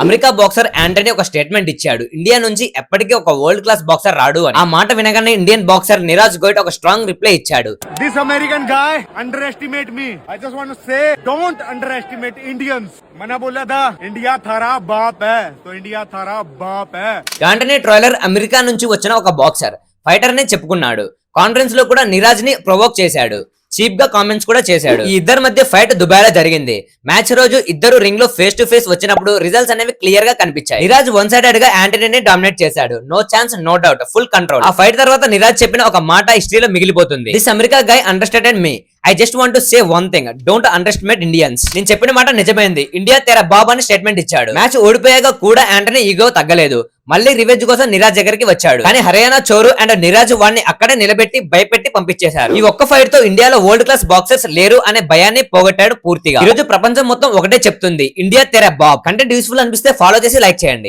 America boxer Antony ఒక statement ఇచ్చాడు. India నుంచి ఎప్పటికీ ఒక వరల్డ్ క్లాస్ బాక్సర్ రాడు అని. ఆ మాట వినగానే ఇండియన్ బాక్సర్ నిరాజ్ గోయట్ ఒక స్ట్రాంగ్ రిప్లై ఇచ్చాడు. This American guy underestimate me. I just want to say, don't underestimate Indians. मैंने बोला था इंडिया थारा बाप है, तो इंडिया थारा बाप है. యాంటనీ ట్రైలర్ అమెరికా నుంచి వచ్చిన ఒక బాక్సర్ ఫైటర్ నే చెప్పుకున్నాడు. కాన్ఫరెన్స్ లో కూడా నిరాజ్ ని ప్రొవోక్ చేశాడు. చీప్ గా కామెంట్స్ కూడా చేశాడు. ఈ ఇద్దరి మధ్య ఫైట్ దుబాయ్లో జరిగింది. మ్యాచ్ రోజు ఇద్దరు రింగ్ లో ఫేస్ టు ఫేస్ వచ్చినప్పుడు రిజల్ట్స్ అనేవి క్లియర్ గా కనిపించాయి. నిరాజ్ వన్ సైడెడ్ గా యాంటనీని డామినేట్ చేశాడు. No chance, no doubt, full control. ఆ ఫైట్ తర్వాత నిరాజ్ చెప్పిన ఒక మాట హిస్టరీలో మిగిలిపోతుంది. This America guy understanded me. I just want to say one thing, don't underestimate Indians. నేను చెప్పిన మాట నిజమైంది. ఇండియా తెర బాబు అని స్టేట్మెంట్ ఇచ్చాడు. మ్యాచ్ ఓడిపోయాక కూడా యాంటనీ ఈగో తగ్గలేదు. మళ్ళీ రివెంజ్ కోసం నిరాజ్ దగ్గరికి వచ్చాడు. కానీ హర్యానా చోరు అండ్ నిరాజ్ వాడిని అక్కడే నిలబెట్టి భయపెట్టి పంపించేశారు. ఈ ఒక్క ఫైట్ తో ఇండియాలో వరల్డ్ క్లాస్ బాక్సర్స్ లేరు అనే భయాన్ని పోగొట్టాడు పూర్తిగా. ఈ రోజు ప్రపంచం మొత్తం ఒకటే చెప్తుంది, ఇండియా తెర బాబ్. కంటెంట్ యూస్ఫుల్ అనిపిస్తే ఫాలో చేసి లైక్ చేయండి.